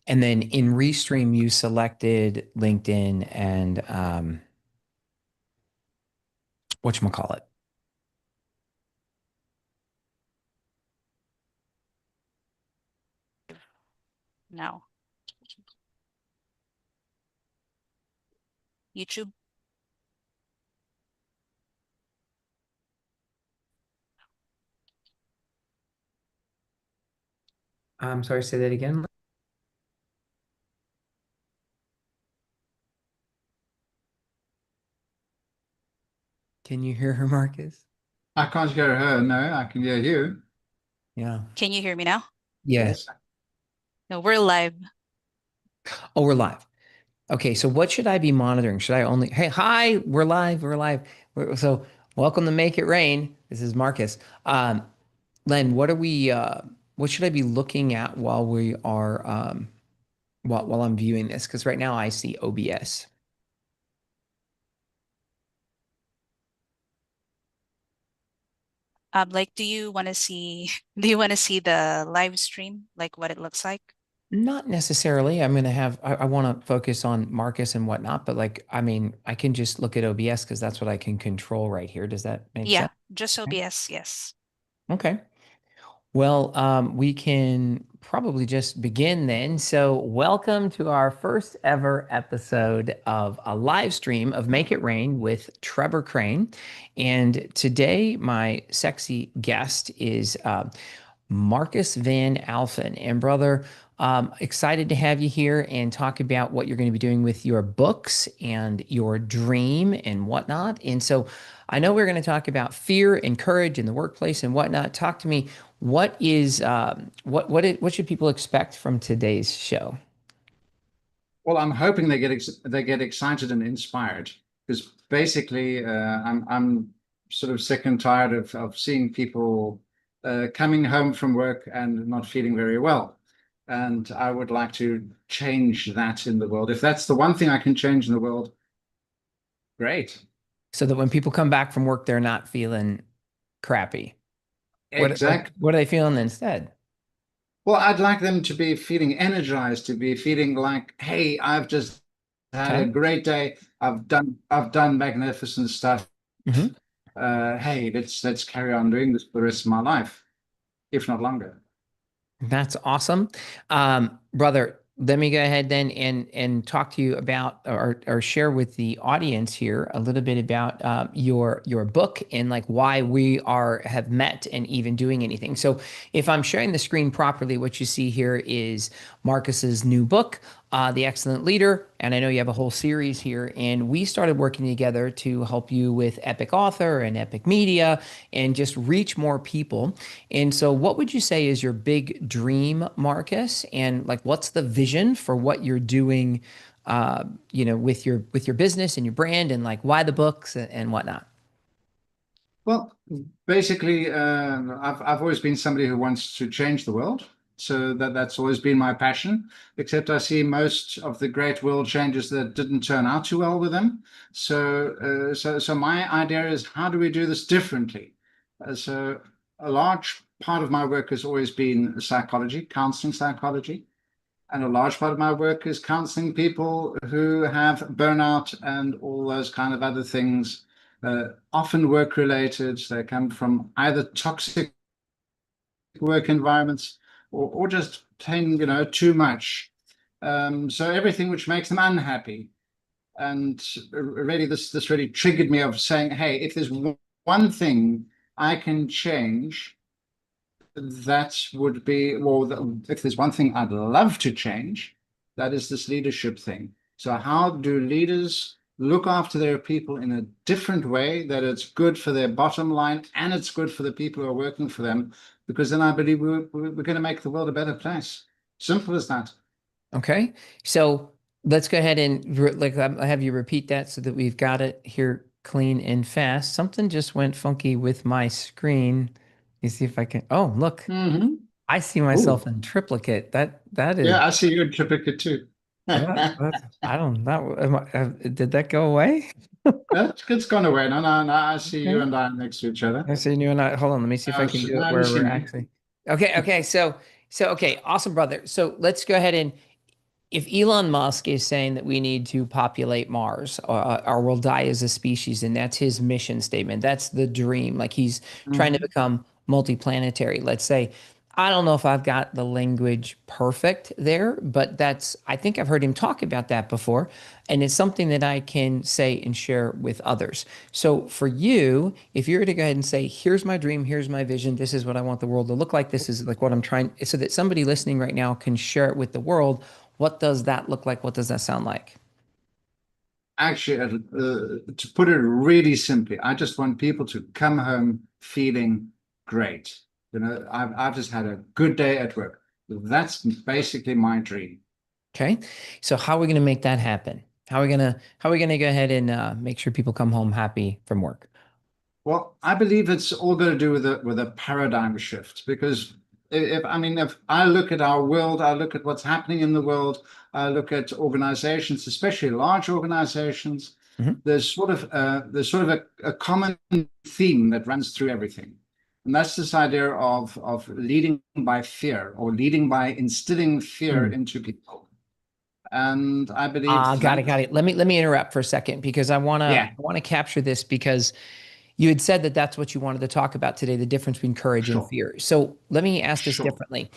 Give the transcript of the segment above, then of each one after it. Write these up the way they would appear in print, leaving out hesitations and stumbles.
And then in Restream, you selected LinkedIn and whatchamacallit. No. YouTube. I'm sorry, say that again. Can you hear her, Marcus? I can't hear her. No, I can hear you. Yeah. Can you hear me now? Yeah. Yes. No, we're live. Oh, we're live. Okay, so what should I be monitoring? Should I only, hey, hi, we're live, we're live. So welcome to Make It Rain. This is Marcus. Len, what should I be looking at while we are, while I'm viewing this? Because right now I see OBS. Like, do you want to see do you want to see the live stream, like what it looks like? Not necessarily. I'm going to have, I want to focus on Marcus and whatnot, but like, I mean, I can just look at OBS because that's what I can control right here. Does that make Yeah, sense? just Okay. OBS, yes. Okay. Well, we can probably just begin then. So, welcome to our first ever episode of a live stream of Make It Rain with Trevor Crane. And today, my sexy guest is Marcus Van Alphen. And, brother, excited to have you here and talk about what you're going to be doing with your books and your dream and whatnot. And so, I know we're going to talk about fear and courage in the workplace and whatnot. Talk to me. What should people expect from today's show? Well, I'm hoping they get excited and inspired because basically, I'm sort of sick and tired of seeing people coming home from work and not feeling very well, and I would like to change that in the world. If that's the one thing I can change in the world, great. So that when people come back from work, they're not feeling crappy. Exactly. What are they feeling instead? Well, I'd like them to be feeling energized, to be feeling like, hey, I've just had a Okay. great day. I've done magnificent stuff. Hmm. Hey, let's carry on doing this for the rest of my life, if not longer. That's awesome. Brother, let me go ahead then and talk to you about or share with the audience here a little bit about your book and like why we are have met and even doing anything. So if I'm sharing the screen properly, what you see here is Marcus's new book, The Excellent Leader. And I know you have a whole series here. And we started working together to help you with Epic Author and Epic Media and just reach more people. And so, what would you say is your big dream, Marcus? And like, what's the vision for what you're doing, with your business and your brand, and like why the books and whatnot? Well, basically, I've always been somebody who wants to change the world. So that's always been my passion. Except I see most of the great world changes that didn't turn out too well with them. So my idea is how do we do this differently? So a large part of my work has always been psychology, counseling psychology. And a large part of my work is counseling people who have burnout and all those kind of other things, often work related. They come from either toxic work environments or just playing, too much. So everything which makes them unhappy. And really, this really triggered me of saying, hey, if there's one thing I can change, that would be, well, if there's one thing I'd love to change, that is this leadership thing. So, how do leaders look after their people in a different way that it's good for their bottom line and it's good for the people who are working for them? Because then I believe we're going to make the world a better place. Simple as that. Okay. So let's go ahead and I'll have you repeat that so that we've got it here clean and fast. Something just went funky with my screen. You see if I can. Oh, look, Mm-hmm. I see Oh, myself in triplicate. That is yeah, I see you in triplicate too. I don't know. Did that go away? It's gone away. No, no, no. I see you Okay. and I next to each other. I see you and I. Hold on. Let me see if I can do it Now you where see we're me. actually. Okay. Okay. So okay. Awesome, brother. So let's go ahead and if Elon Musk is saying that we need to populate Mars, or we'll die as a species, and that's his mission statement, that's the dream. Like he's trying to Mhm. become multiplanetary. Let's say, I don't know if I've got the language perfect there, but I think I've heard him talk about that before. And it's something that I can say and share with others. So for you, if you were to go ahead and say, here's my dream, here's my vision, this is what I want the world to look like, this is like what I'm trying, so that somebody listening right now can share it with the world, what does that look like? What does that sound like? Actually, to put it really simply, I just want people to come home feeling great. I've just had a good day at work. That's basically my dream. Okay. So how are we going to make that happen? How are we going to go ahead and make sure people come home happy from work? Well, I believe it's all got to do with a paradigm shift because if I look at our world, I look at what's happening in the world, I look at organizations, especially large organizations, Mhm. there's sort of a common theme that runs through everything. And that's this idea of leading by fear or leading by instilling fear Mm. into people. And I believe Got it, that, got it. Let me interrupt for a second because I yeah, want to capture this because you had said that that's what you wanted to talk about today, the difference between courage and sure, fear. So let me ask this sure, differently.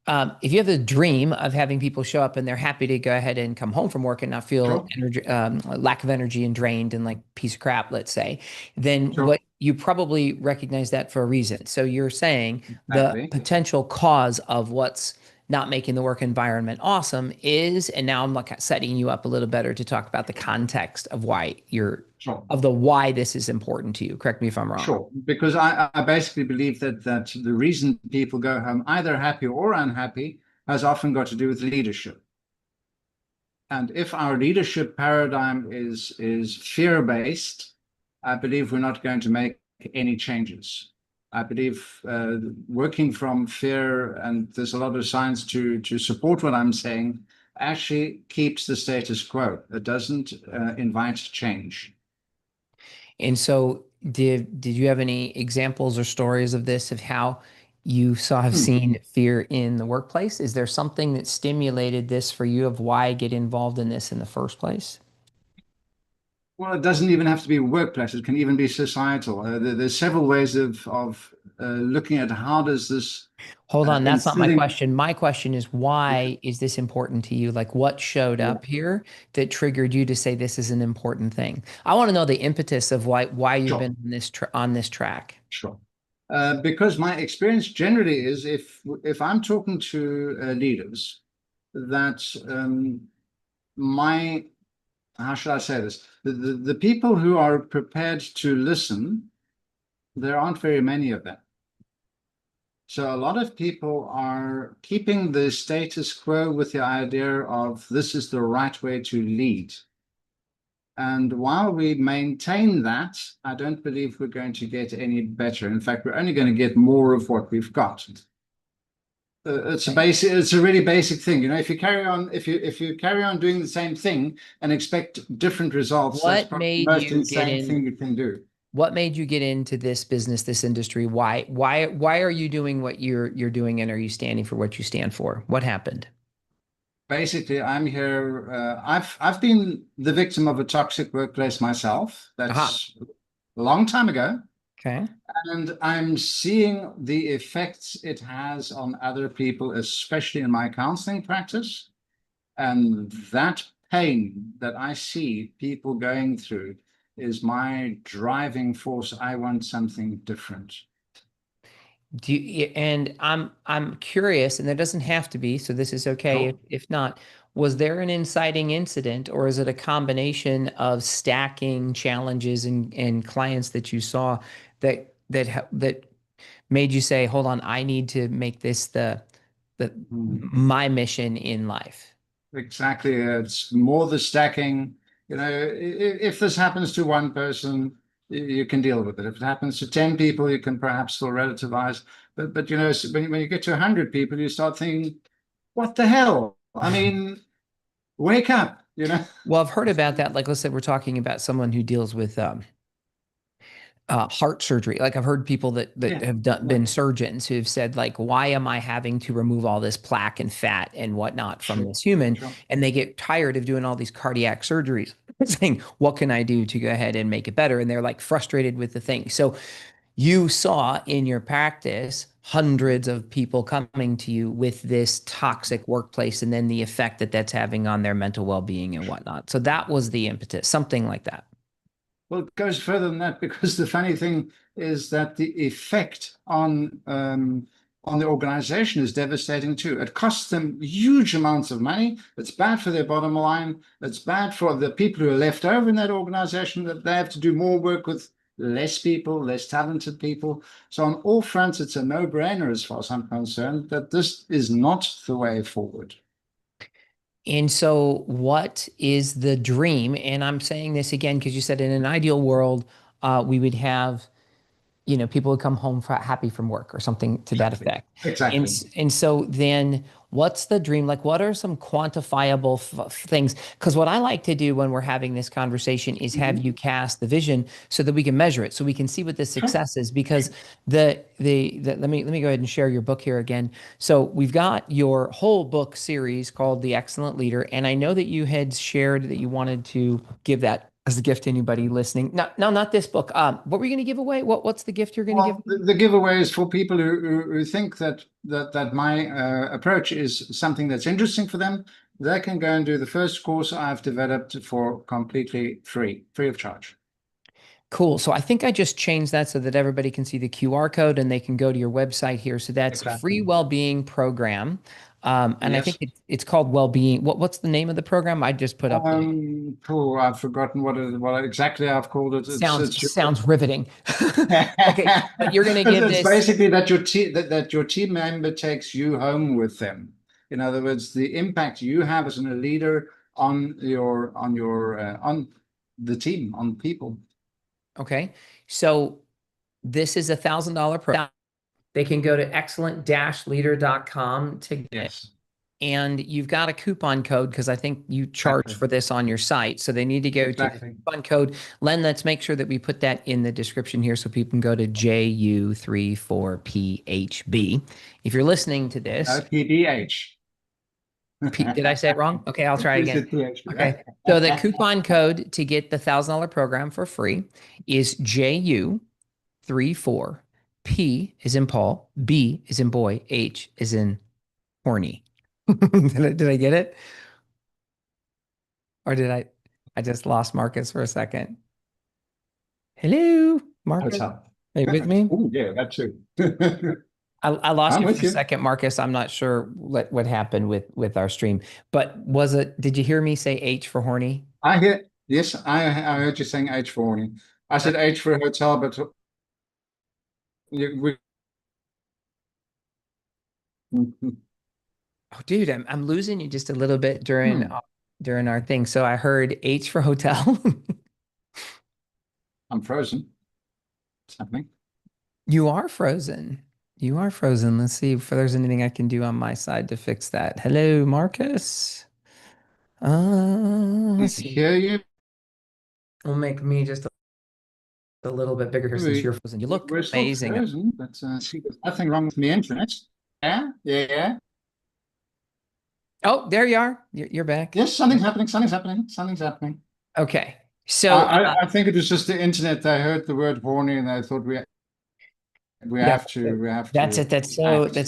If you have the dream of having people show up and they're happy to go ahead and come home from work and not feel sure, energy, lack of energy and drained and like piece of crap, let's say, then sure, what you probably recognize that for a reason. So you're saying the exactly. potential cause of what's not making the work environment awesome is, and now I'm like setting you up a little better to talk about the context of Sure. why this is important to you. Correct me if I'm wrong. Sure, because I basically believe that the reason people go home either happy or unhappy has often got to do with leadership. And if our leadership paradigm is fear-based, I believe we're not going to make any changes. I believe working from fear, and there's a lot of science to support what I'm saying, actually keeps the status quo. It doesn't invite change. And so did you have any examples or stories of this of how you have Hmm. seen fear in the workplace? Is there something that stimulated this for you of why get involved in this in the first place? Well, it doesn't even have to be workplace. It can even be societal. There's several ways of looking at how does this Hold on, that's not my instilling. question. My question is Yeah, why is this important to you? Like what showed yeah, up here that triggered you to say this is an important thing? I want to know the impetus of why you've sure, been on this track. sure. Because my experience generally is if I'm talking to leaders, that my how should I say this? The people who are prepared to listen, there aren't very many of them. So a lot of people are keeping the status quo with the idea of this is the right way to lead. And while we maintain that, I don't believe we're going to get any better. In fact, we're only going to get more of what we've got. Okay. It's a really basic thing. If you carry on doing the same thing and expect different results, that's What probably the made most you get insane in? thing you can do. What made you get into this business, this industry? Why are you doing what you're doing, and are you standing for what you stand for? What happened? Basically, I'm here. I've been the victim of a toxic workplace myself. Aha. That's a long time ago. Okay. And I'm seeing the effects it has on other people, especially in my counseling practice. And that pain that I see people going through is my driving force. I want something different. And I'm curious, and there doesn't have to be, so this is okay Sure. if not. Was there an inciting incident, or is it a combination of stacking challenges and clients that you saw that made you say, "Hold on, I need to make this the Mm. my mission in life." Exactly. It's more the stacking. If this happens to one person, you can deal with it. If it happens to 10 people, you can perhaps still relativize. But when you get to 100 people, you start thinking, what the hell? I mean, wake up. Well, I've heard about that. Like, let's say we're talking about someone who deals with heart surgery. Like I've heard people that Yeah, have done, yeah, been surgeons who've said like, why am I having to remove all this plaque and fat and whatnot from sure, this human? sure. And they get tired of doing all these cardiac surgeries, saying, what can I do to go ahead and make it better? And they're like frustrated with the thing. So you saw in your practice hundreds of people coming to you with this toxic workplace and then the effect that that's having on their mental well-being and whatnot. So that was the impetus, something like that. Well, it goes further than that because the funny thing is that the effect on the organization is devastating too. It costs them huge amounts of money. It's bad for their bottom line. It's bad for the people who are left over in that organization, that they have to do more work with less people, less talented people. So on all fronts, it's a no-brainer as far as I'm concerned that this is not the way forward. And so, what is the dream? And I'm saying this again because you said in an ideal world, we would have, people would come home happy from work or something to that Exactly. effect. And Exactly. and so then what's the dream? Like what are some quantifiable things? Because what I like to do when we're having this conversation is have Mhm. you cast the vision so that we can measure it, so we can see what the Sure. success is. Because let me go ahead and share your book here again. So we've got your whole book series called The Excellent Leader, and I know that you had shared that you wanted to give that as a gift to anybody listening. No, not this book. What were you going to give away? What's the gift you're going to give Well, away? the giveaway is for people who think that my approach is something that's interesting for them. They can go and do the first course I've developed for completely free of charge. Cool. So I think I just changed that so that everybody can see the QR code and they can go to your website here. So that's free Exactly. well-being program. And I think Yes. it's called well-being. What's the name of the program? I just put up the Oh, I've forgotten what exactly I've called it. sounds riveting. Okay, but you're gonna give It's this. basically that that your team member takes you home with them. In other words, the impact you have as a leader on the team, on people. Okay, so this is $1,000 program. They can go to excellent-leader.com to get it. Yes, And you've got a coupon code because I think you charge exactly, for this on your site. So they need to go to the exactly. coupon code. Len, let's make sure that we put that in the description here so people can go to JU34PHB. If you're listening to this, PDH. Did I say it wrong? Okay, I'll try You again. said PHP. Okay. So the coupon code to get the $1,000 program for free is JU34. P is in Paul, B is in boy, H is in horny. Did I get it? Or did I just lost Marcus for a second. Hello, Marcus. Hotel. Are you with me? Oh, yeah, that too. I lost I'm you for with a you. second, Marcus. I'm not sure what happened with our stream, but did you hear me say H for horny? Yes, I heard you saying H for warning. I said H for hotel, but we, Oh, dude, I'm losing you just a little bit hmm, during our thing. So I heard H for hotel. I'm frozen. What's happening? You are frozen. You are frozen. Let's see if there's anything I can do on my side to fix that. Hello, Marcus. I Let's see. hear you. We'll make me just a little bit bigger here since you're frozen. You look We're still amazing. frozen, but see, there's nothing wrong with the internet. Yeah, yeah. Oh, there you are. You're back. Yes, something's happening. Something's happening. Something's happening. Okay. So, I think it was just the internet. I heard the word horny, and I thought yeah, we have that's to it. act. That's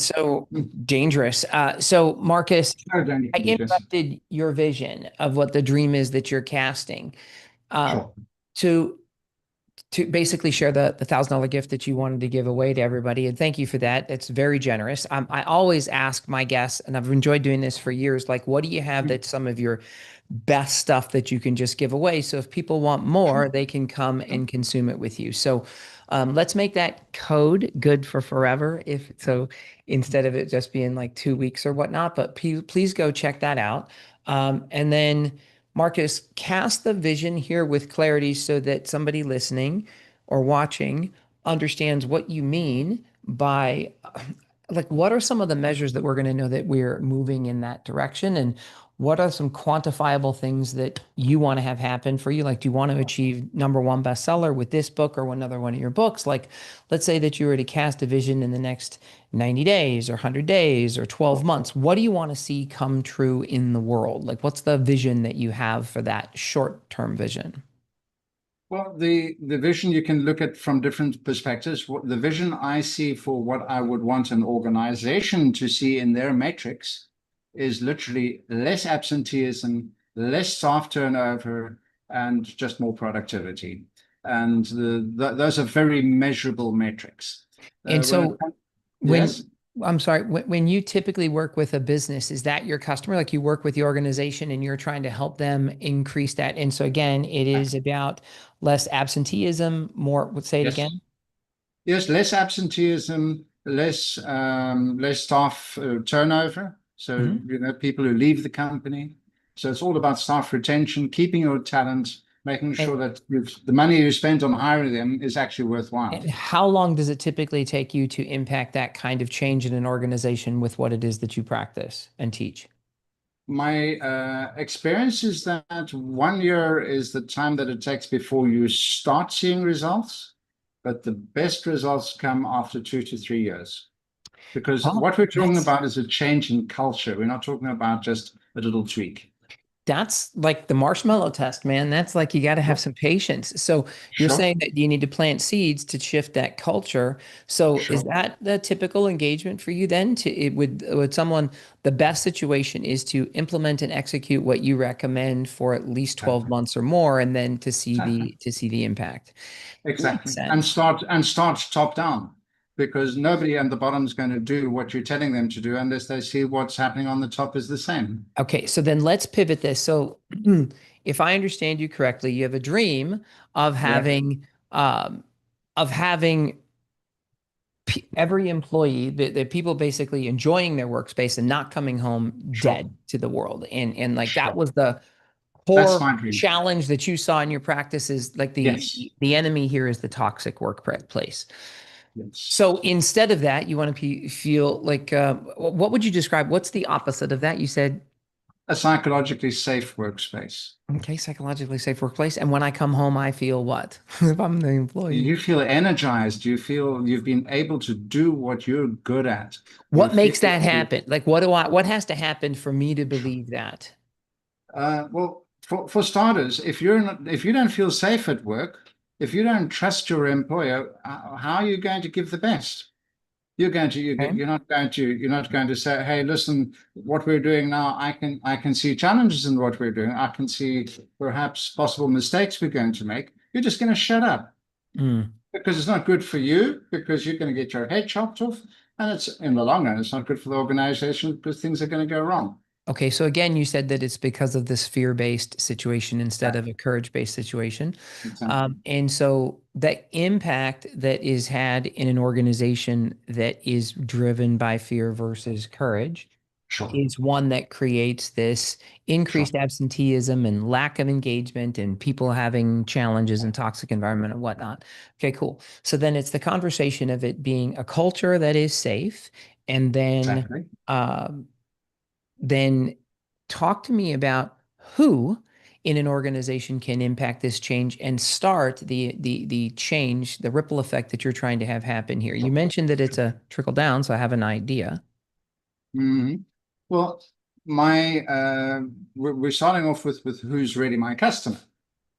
so dangerous. So Marcus, So I dangerous. interrupted your vision of what the dream is that you're casting. Um, Sure. to basically share the $1,000 gift that you wanted to give away to everybody. And thank you for that. It's very generous. I always ask my guests, and I've enjoyed doing this for years, like, what do you have that's some of your best stuff that you can just give away? So if people want Sure. more, they can come Sure. and consume it with you. So let's make that code good for forever. If so, instead of it just being like 2 weeks or whatnot, but please go check that out. And then Marcus, cast the vision here with clarity so that somebody listening or watching understands what you mean by like what are some of the measures that we're going to know that we're moving in that direction and what are some quantifiable things that you want to have happen for you? Like, do you want to achieve #1 bestseller with this book or another one of your books? Like, let's say that you were to cast a vision in the next 90 days or 100 days or 12 months. What do you want to see come true in the world? Like, what's the vision that you have for that short-term vision? Well, the vision you can look at from different perspectives. The vision I see for what I would want an organization to see in their metrics is literally less absenteeism, less staff turnover, and just more productivity. And those are very measurable metrics. And When it so comes, yes, when I'm sorry, when you typically work with a business, is that your customer? Like you work with the organization and you're trying to help them increase that. And so again, it is about less absenteeism, more, would say it yes. again. Yes, less absenteeism, less staff turnover. So, Mhm. people who leave the company. So it's all about staff retention, keeping your talent, making And, sure that the money you spend on hiring them is actually worthwhile. and how long does it typically take you to impact that kind of change in an organization with what it is that you practice and teach? My experience is that 1 year is the time that it takes before you start seeing results, but the best results come after 2 to 3 years. Because Well, what we're talking that's about is a change in culture. We're not talking about just a little tweak. That's like the marshmallow test, man. That's like you got to have Sure. some patience. So you're Sure. saying that you need to plant seeds to shift that culture. So is Sure. that the typical engagement for you then? To it would someone the best situation is to implement and execute what you recommend for at least 12 Exactly. months or more, and then to see Exactly. the impact. Makes Exactly. And sense. start top down, because nobody at the bottom is going to do what you're telling them to do unless they see what's happening on the top is the same. Okay, so then let's pivot this. So, if I understand you correctly, you have a dream of Yeah. um, having every employee, the people basically enjoying their workspace and not coming home Sure. dead to the world. And like that Sure. was the That's core my dream. challenge that you saw in your practices. Like Yes. the enemy here is the toxic workplace. Yes. So instead of that, you want to feel like what would you describe? What's the opposite of that? You said, A psychologically safe workspace. okay, psychologically safe workplace. And when I come home, I feel what? If I'm the employee. You feel energized. You feel you've been able to do what you're good at. You What feel makes that happen? Like what has to happen for me to believe that? well, for starters, if you don't feel safe at work, if you don't trust your employer, how are you going to give the best? Okay. You're not going to say, hey, listen, what we're doing now, I can see challenges in what we're doing. I can see perhaps possible mistakes we're going to make. You're just going to shut up Mm. because it's not good for you, because you're going to get your head chopped off. And it's in the long run, it's not good for the organization because things are going to go wrong. Okay, so again, you said that it's because of this fear-based situation instead of a courage-based situation. Exactly. And so the impact that is had in an organization that is driven by fear versus courage Sure. is one that creates this Sure. increased absenteeism and lack of engagement and people having challenges and toxic environment and whatnot. Okay, cool. So then it's the conversation of it being a culture that is safe, and Exactly. um, then talk to me about who in an organization can impact this change and start the change, the ripple effect that you're trying to have happen here. You Sure. mentioned that it's Sure. a trickle down, so I have an idea. hmm Well, we're starting off with who's really my customer,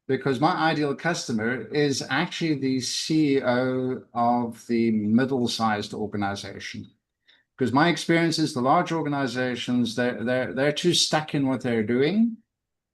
because my ideal customer is actually the CEO of the middle-sized organization. Because my experience is the large organizations, they're too stuck in what they're doing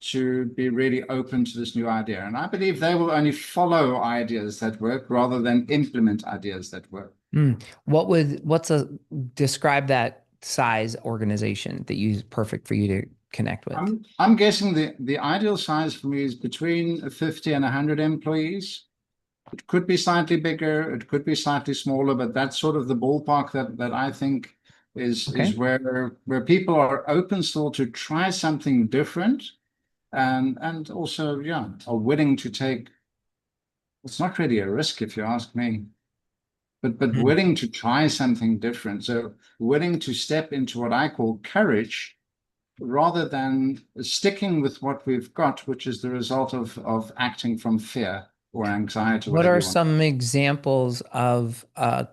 to be really open to this new idea. And I believe they will only follow ideas that work rather than implement ideas that work. Mm. What's a describe that size organization that you perfect for you to connect with? I'm guessing the ideal size for me is between 50 and 100 employees. It could be slightly bigger, it could be slightly smaller, but that's sort of the ballpark that I think Okay. is where people are open still to try something different, and also, yeah, are willing to take. It's not really a risk if you ask me, but Mm. willing to try something different. So willing to step into what I call courage, rather than sticking with what we've got, which is the result of acting from fear or anxiety, What whatever are you want. some examples of a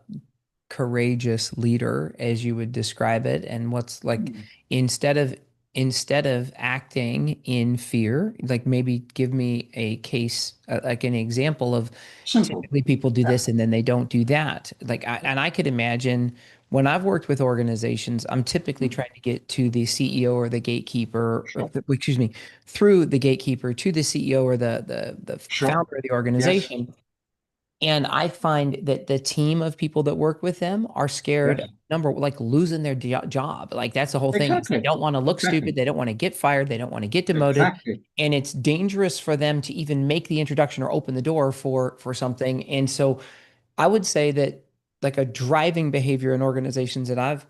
courageous leader as you would describe it? And what's like Hmm. instead of instead of acting in fear, like maybe give me a case, like an example of Simple. typically people do Yeah. this and then they don't do that. And I could imagine when I've worked with organizations, I'm typically Mm. trying to get to the CEO or the gatekeeper, Sure. excuse me, through the gatekeeper to the CEO or the Sure. founder of the Yes. organization. And I find that the team of people that work with them are scared, Yes. like losing their job. Like that's the whole thing is they Exactly. don't want to look Exactly. stupid. They don't want to get fired. They don't want to get demoted. Exactly. And it's dangerous for them to even make the introduction or open the door for something. And so I would say that like a driving behavior in organizations that I've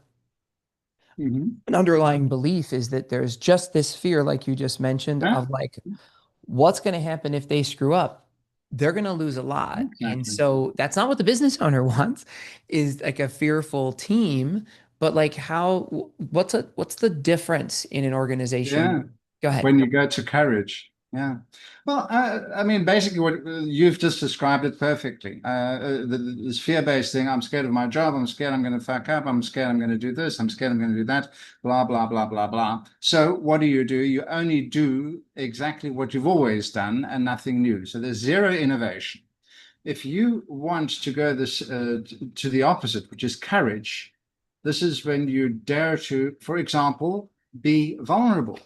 Hmm. an underlying belief is that there's just this fear, like you just mentioned, Yeah. of like what's going to happen if they screw up? They're going to lose a lot. And Exactly. so that's not what the business owner wants is like a fearful team, but like what's the difference in an organization? Yeah. Go ahead. When you go to courage. Yeah. Well, I mean, basically, what you've just described it perfectly. This fear-based thing. I'm scared of my job. I'm scared I'm going to fuck up. I'm scared I'm going to do this. I'm scared I'm going to do that. Blah blah blah blah blah. So what do? You only do exactly what you've always done and nothing new. So there's zero innovation. If you want to go this to the opposite, which is courage, this is when you dare to, for example, be vulnerable.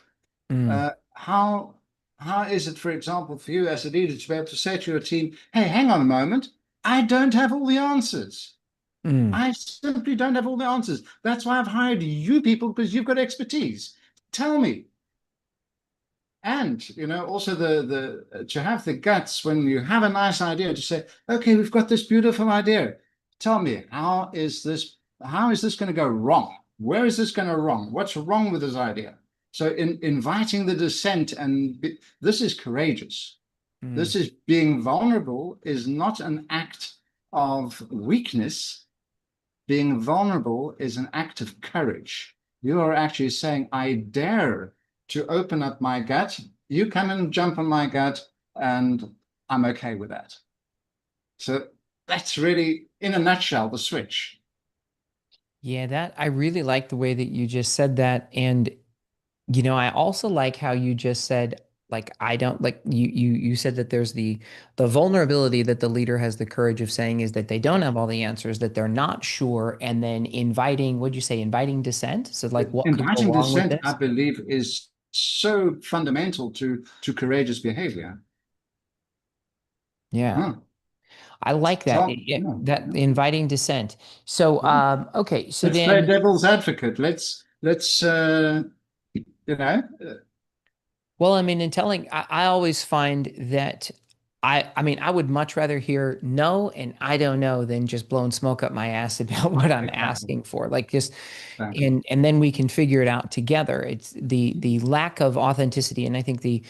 Mm, How is it, for example, for you as a leader to be able to say to your team, "Hey, hang on a moment, I don't have all the answers. mm, I simply don't have all the answers. That's why I've hired you people because you've got expertise. Tell me." And also the to have the guts when you have a nice idea to say, "Okay, we've got this beautiful idea. Tell me, how is this going to go wrong? Where is this going to wrong? What's wrong with this idea?" So in inviting the dissent, this is courageous. mm, This is being vulnerable is not an act of weakness. Being vulnerable is an act of courage. You are actually saying, "I dare to open up my gut. You come and jump on my gut, and I'm okay with that." So that's really, in a nutshell, the switch. yeah, that I really like the way that you just said that. And I also like how you just said, like, I don't like you said that there's the vulnerability that the leader has the courage of saying is that they don't have all the answers, that they're not sure, and then inviting, what'd you say, inviting dissent? So like what could go Inviting wrong with dissent, I this? believe, is so fundamental to courageous behavior. Yeah. Huh. I like that. So, Yeah, yeah, that yeah, inviting dissent. So yeah. okay, so Let's play then devil's advocate. Let's you know, well, I mean, in telling, I always find that I mean, I would much rather hear no and I don't know than just blowing smoke up my ass about what I'm exactly, asking for. Like just exactly. and then we can figure it out together. It's the lack of authenticity, and I think the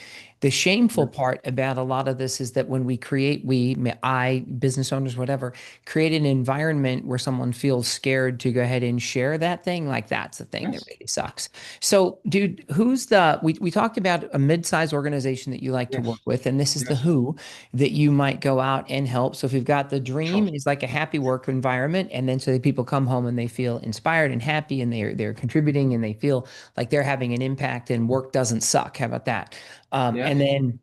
shameful Yes. part about a lot of this is that when we create, I, business owners, whatever, create an environment where someone feels scared to go ahead and share that thing, like that's the thing that Yes. really sucks. So, dude, who's we talked about a mid-sized organization that you like to work Yes. with, and this is the Yes. who that you might go out and help. So if you've got the Sure. dream is like a happy work environment, and then so that people come home and they feel inspired and happy and they're contributing and they feel like they're having an impact and work doesn't suck. How about that? And Yes. then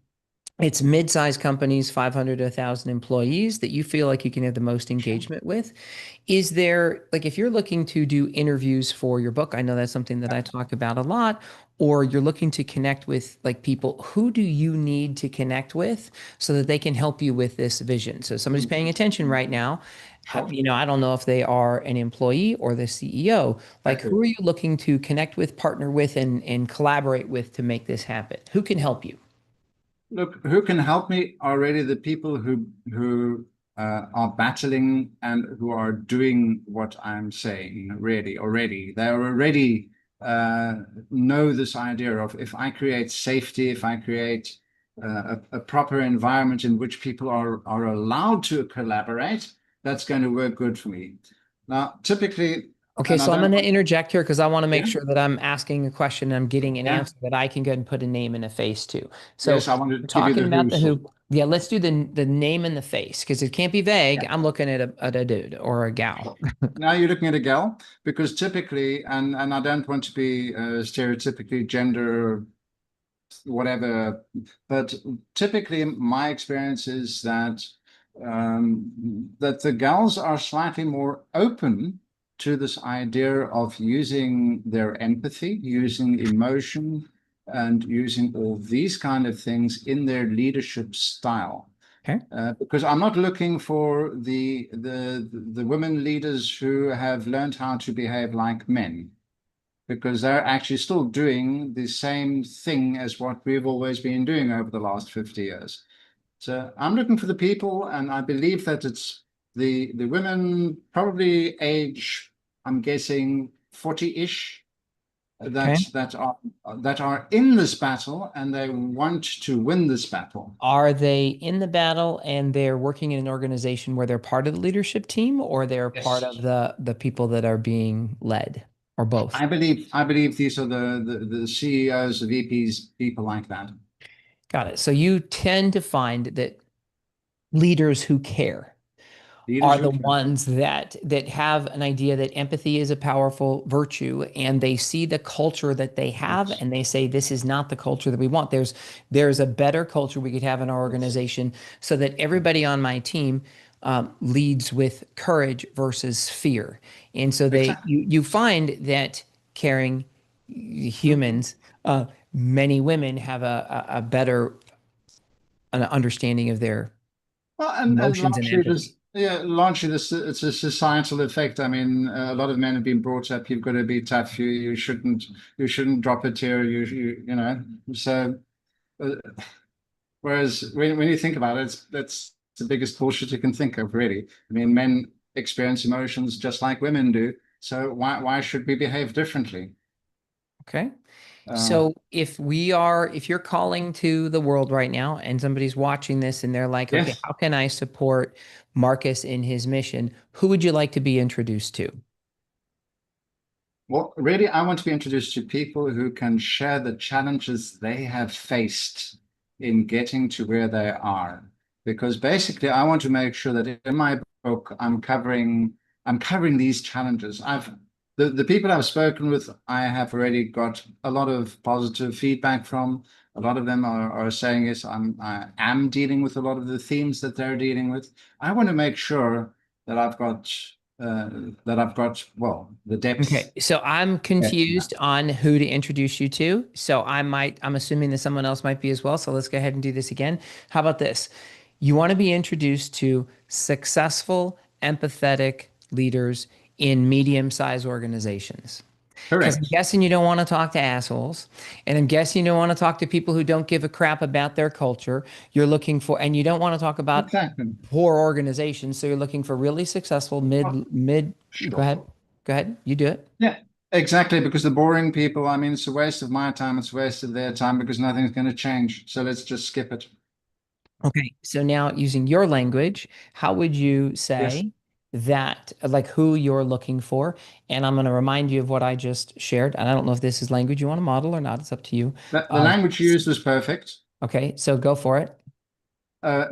it's mid-sized companies, 500 to 1,000 employees that you feel like you can have the most Sure. engagement with. Is there, like, if you're looking to do interviews for your book, I know that's something that Yeah. I talk about a lot, or you're looking to connect with like people, who do you need to connect with so that they can help you with this vision? So somebody's paying attention right now. Sure. I don't know if they are an employee or the CEO. Like, Exactly. who are you looking to connect with, partner with, and collaborate with to make this happen? Who can help you? Look, who can help me are really the people who are battling and who are doing what I'm saying. Really, already they are already uh, know this idea of, if I create safety, if I create a proper environment in which people are allowed to collaborate, that's going to work good for me. Now, typically, Okay, and I so I'm don't going to want, interject here because I want to make yeah, sure that I'm asking a question and I'm getting an yeah, answer that I can go and put a name and a face to. yes, So I want to we're give you talking the about the who's. who. Yeah, let's do the name and the face because it can't be vague. I'm looking at a dude or a gal. Sure. Now you're looking at a gal because typically, and I don't want to be stereotypically gender whatever, but typically my experience is that the gals are slightly more open to this idea of using their empathy, using emotion, and using all these kind of things in their leadership style. Okay. Because I'm not looking for the women leaders who have learned how to behave like men, because they're actually still doing the same thing as what we've always been doing over the last 50 years. So I'm looking for the people, and I believe that it's the women probably age, I'm guessing 40-ish, Okay. that are in this battle and they want to win this battle. Are they in the battle and they're working in an organization where they're part of the leadership team or they're part Yes. of the people that are being led or both? I believe these are the CEOs, the VPs, people like that. Got it. So you tend to find that leaders who care Leaders are who the can. ones that have an idea that empathy is a powerful virtue and they see the culture that they have Yes. and they say this is not the culture that we want. There's a better culture we could have in our Yes. organization so that everybody on my team leads with courage versus fear. And so Exactly. you find that caring Mhm. humans, many women have a better an understanding of their Well, and emotions and largely empathy. this, yeah, largely this, it's a societal effect. I mean, a lot of men have been brought up. You've got to be tough. You shouldn't drop a tear. You know. So, uh, whereas when you think about it, that's the biggest bullshit you can think of, really. I mean, men experience emotions just like women do. So why should we behave differently? Okay. Uh, So if you're calling to the world right now and somebody's watching this and they're like, okay, yes. how can I support Marcus in his mission? Who would you like to be introduced to? Well, really, I want to be introduced to people who can share the challenges they have faced in getting to where they are. Because basically, I want to make sure that in my book, I'm covering these challenges. The people I've spoken with, I have already got a lot of positive feedback from. A lot of them are saying, yes, I am dealing with a lot of the themes that they're dealing with. I want to make sure that uh, I've got, well, the Okay, depth. so I'm Depth in confused that. on who to introduce you to. So I'm assuming that someone else might be as well. So let's go ahead and do this again. How about this? You want to be introduced to successful, empathetic leaders in medium-sized organizations. Because I'm Correct. guessing you don't want to talk to assholes. And I'm guessing you don't want to talk to people who don't give a crap about their culture. You're looking for, and you don't want to talk about Exactly. poor organizations. So you're looking for really successful Oh, mid. Go sure. ahead. Go ahead. You do it. Yeah, exactly. Because the boring people, I mean, it's a waste of my time. It's a waste of their time because nothing's going to change. So let's just skip it. Okay. So now using your language, how would you Yes. say that, like who you're looking for? And I'm going to remind you of what I just shared. And I don't know if this is language you want to model or not. It's up to you. The Uh, language used was perfect. okay. So go for it.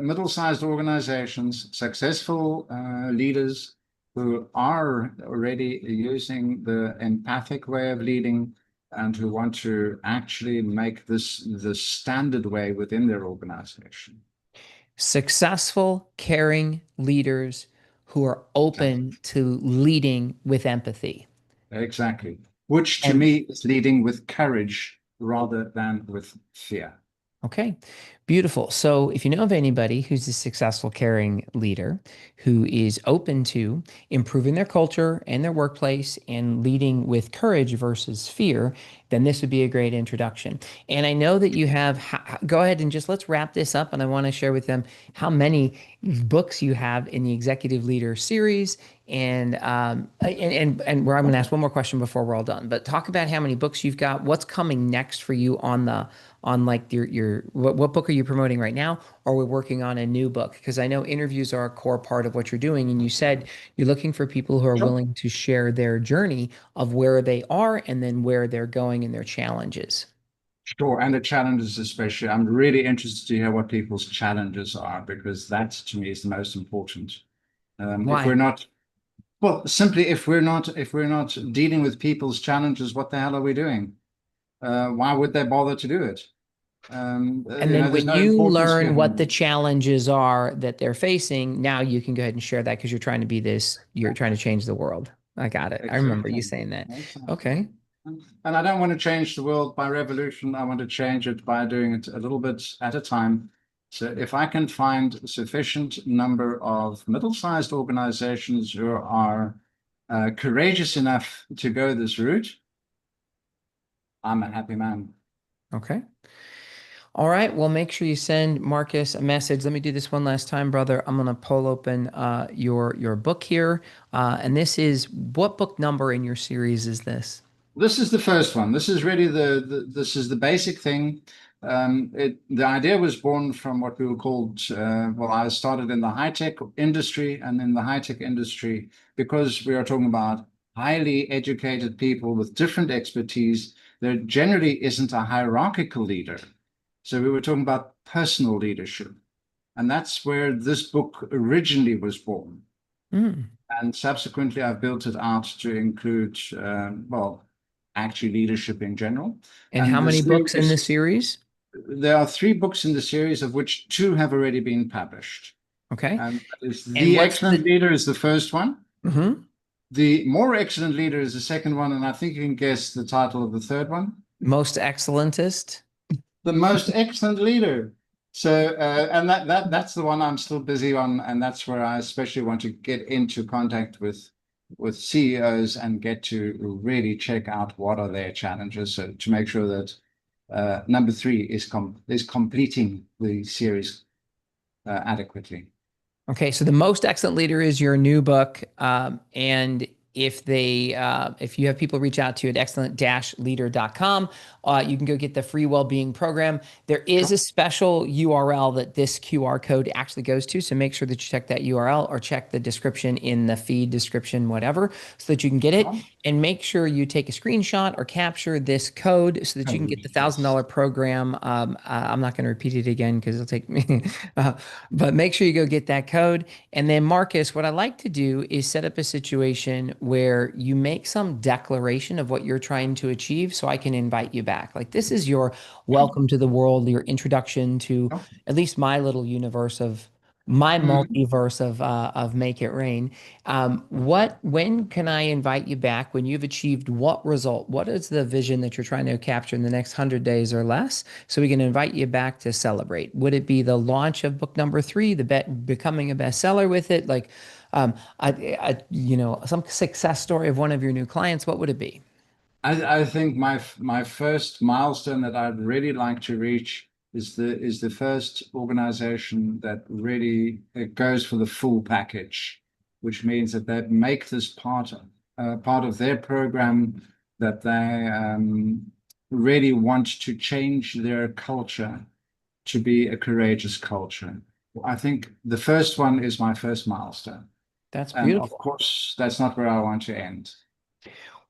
Middle-sized organizations, successful leaders who are already using the empathic way of leading and who want to actually make this the standard way within their organization. Successful, caring leaders who are Exactly. open to leading with empathy. Exactly. Which to And me is leading with courage rather than with fear. okay, beautiful. So if you know of anybody who's a successful, caring leader who is open to improving their culture and their workplace and leading with courage versus fear, then this would be a great introduction. And I know that you have, go ahead and just let's wrap this up. And I want to share with them how many books you have in the Executive Leader series. And where I'm going to ask one more question before we're all done. But talk about how many books you've got, what's coming next for you on like your what book are you promoting right now? Or we're working on a new book? Because I know interviews are a core part of what you're doing. And you said you're looking for people who are Sure. willing to share their journey of where they are and then where they're going and their challenges. Sure, and the challenges especially. I'm really interested to hear what people's challenges are because that to me is the most important. If we're Why? not, well, simply if we're not dealing with people's challenges, what the hell are we doing? Why would they bother to do it? And then There's when no you importance learn what behind the it. challenges are that they're facing, now you can go ahead and share that because you're trying to be this, you're trying to change the world. I got it. I remember you Exactly. saying that. Exactly. Okay. And I don't want to change the world by revolution. I want to change it by doing it a little bit at a time. So if I can find a sufficient number of middle-sized organizations who are courageous enough to go this route, I'm a happy man. Okay. All right. Well, make sure you send Marcus a message. Let me do this one last time, brother. I'm gonna pull open your book here. And this is what book number in your series is this? This is the first one. This is really this is the basic thing. The idea was born from what we were called. Well, I started in the high tech industry, and in the high tech industry, because we are talking about highly educated people with different expertise, there generally isn't a hierarchical leader. So we were talking about personal leadership, and that's where this book originally was born. Mm. And subsequently, I've built it out to include, well, actually leadership in general. And And how the many books in the series, series? there are three books in the series, of which two have already been published. Okay. And that is And The what's Excellent the Leader is the first one. Mhm. The More Excellent Leader is the second one. And I think you can guess the title of the third one. Most excellentist? The Most Excellent Leader. So, and that's the one I'm still busy on, and that's where I especially want to get into contact with CEOs and get to really check out what are their challenges, so to make sure that number three is completing the series adequately. Okay, so the most excellent leader is your new book, and if you have people reach out to you at excellent-leader.com, you can go get the free well-being program. There is Sure. a special URL that this QR code actually goes to, so make sure that you check that URL or check the description in the feed description, whatever, so that you can get it. Sure. And make sure you take a screenshot or capture this code so that you can get the Yes. $1,000 program. I'm not going to repeat it again because it'll take me. But make sure you go get that code. And then, Marcus, what I like to do is set up a situation where you make some declaration of what you're trying to achieve so I can invite you back. Like, this is your Sure. welcome to the world, your introduction to Sure. at least my little universe of my Mhm. multiverse of Make It Rain. When can I invite you back when you've achieved what result? What is the vision that you're trying to capture in the next 100 days or less? So we can invite you back to celebrate. Would it be the launch of book number three, becoming a bestseller with it? Like, some success story of one of your new clients. What would it be? I think my first milestone that I'd really like to reach is the first organization that really goes for the full package, which means that they make this part of their program, that they really want to change their culture to be a courageous culture. I think the first one is my first milestone, That's and of beautiful. course that's not where I want to end.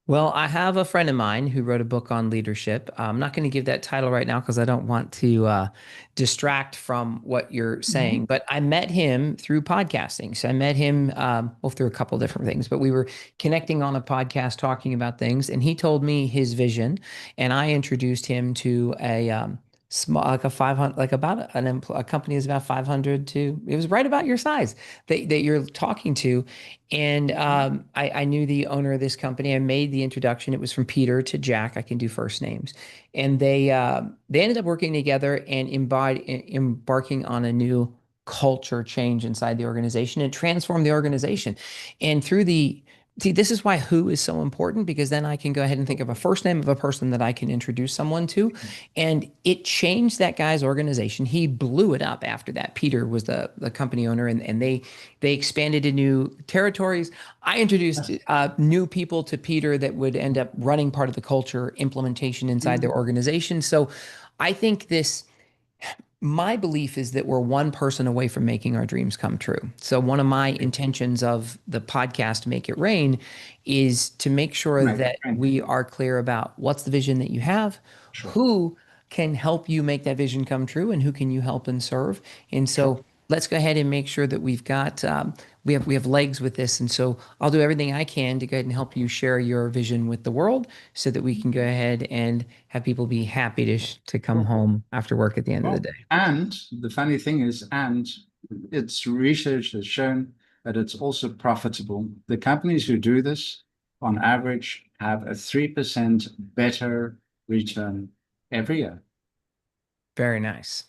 Well, I have a friend of mine who wrote a book on leadership. I'm not going to give that title right now because I don't want to distract from what you're saying. Mhm. But I met him through podcasting. So I met him, well, through a couple different things, but we were connecting on a podcast talking about things. And he told me his vision. And I introduced him to a small, like a 500, like about a company is about 500 to, it was right about your size that you're talking to. And I knew the owner of this company. I made the introduction. It was from Peter to Jack. I can do first names, and they ended up working together and embarking on a new culture change inside the organization and transform the organization. And through the See, this is why who is so important, because then I can go ahead and think of a first name of a person that I can introduce someone to. And it changed that guy's organization. He blew it up after that. Peter was the company owner, and they expanded to new territories. I introduced new people to Peter that would end up running part of the culture implementation inside their organization. So I think this my belief is that we're one person away from making our dreams come true. So one of my intentions of the podcast Make It Rain is to make sure Make it that rain. we are clear about what's the vision that you have, Sure. who can help you make that vision come true, and who can you help and serve. And Sure. so let's go ahead and make sure that we've got we have legs with this. And so I'll do everything I can to go ahead and help you share your vision with the world, so that we can go ahead and have people be happy to come Sure. home after work at the end of the Well, day. and the funny thing is, and its research has shown that it's also profitable. The companies who do this, on average, have a 3% better return every year. Very nice.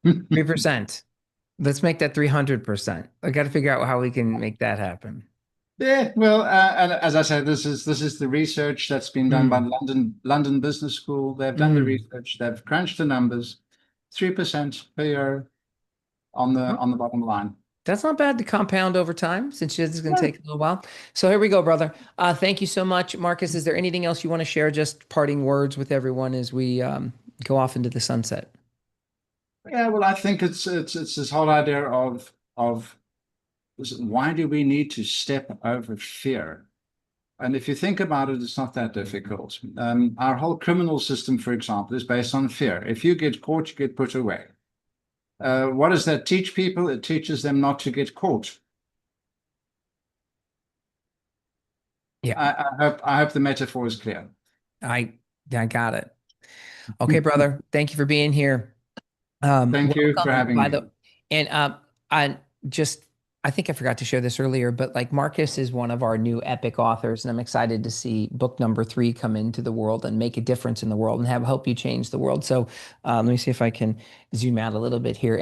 3%. Let's make that 300%. I got to figure out how we can make that happen. Yeah, well, and as I said, this is the research that's been done by Mm, London Business School. They've done the mm. research. They've crunched the numbers. 3% per year on the Well, on the bottom line. that's not bad to compound over time, since this is going to Yeah. take a little while. So here we go, brother. Thank you so much, Marcus. Is there anything else you want to share? Just parting words with everyone as we go off into the sunset. Yeah, well, I think it's this whole idea of why do we need to step over fear? And if you think about it, it's not that difficult. Our whole criminal system, for example, is based on fear. If you get caught, you get put away. What does that teach people? It teaches them not to get caught. Yeah, I hope the metaphor is clear. I I got it. Okay, brother. Thank you for being here. Thank you for Welcome, having by me. the and I just I think I forgot to share this earlier, but like Marcus is one of our new epic authors, and I'm excited to see book number 3 come into the world and make a difference in the world and have help you change the world. So let me see if I can zoom out a little bit here.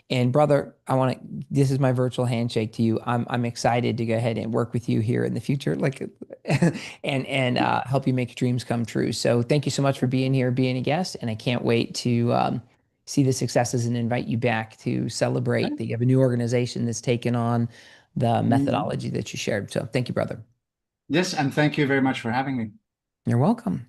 And brother, I want to. This is my virtual handshake to you. I'm excited to go ahead and work with you here in the future, like and help you make your dreams come true. So thank you so much for being here, being a guest, and I can't wait to. See the successes and invite you back to celebrate that you have a new organization that's taken on the Mhm. methodology that you shared. So thank you, brother. Yes, and thank you very much for having me. You're welcome.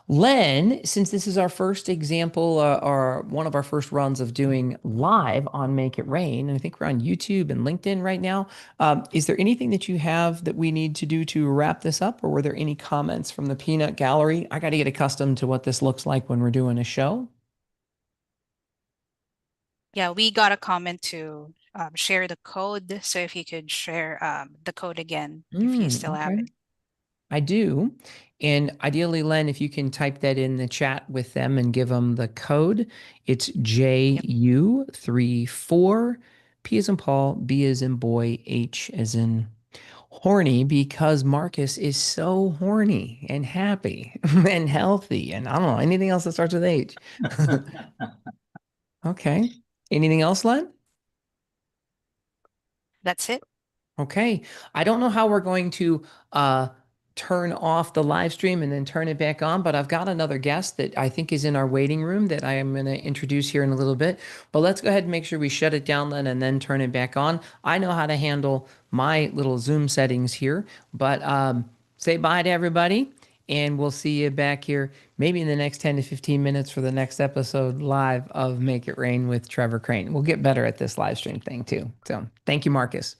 Len, since this is our first example or one of our first runs of doing live on Make It Rain, and I think we're on YouTube and LinkedIn right now, is there anything that you have that we need to do to wrap this up, or were there any comments from the peanut gallery? I got to get accustomed to what this looks like when we're doing a show. Yeah, we got a comment to share the code. So if you could share the code again, if you still have Okay. it. I do. And ideally, Len, if you can type that in the chat with them and give them the code, it's Yep. JU34, P as in Paul, B as in boy, H as in horny, because Marcus is so horny and happy and healthy. And I don't know, anything else that starts with H. Okay. Anything else, Len? That's it. Okay. I don't know how we're going to uh turn off the live stream and then turn it back on, but I've got another guest that I think is in our waiting room that I am going to introduce here in a little bit. But let's go ahead and make sure we shut it down then and then turn it back on. I know how to handle my little Zoom settings here, but say bye to everybody and we'll see you back here maybe in the next 10 to 15 minutes for the next episode live of Make It Rain with Trevor Crane. We'll get better at this live stream thing too. So thank you, Marcus.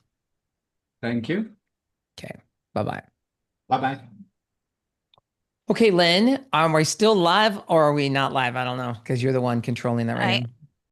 Thank you. Okay. Bye bye. Bye bye. Okay, Lynn, are we still live or are we not live? I don't know because you're the one controlling that right I now.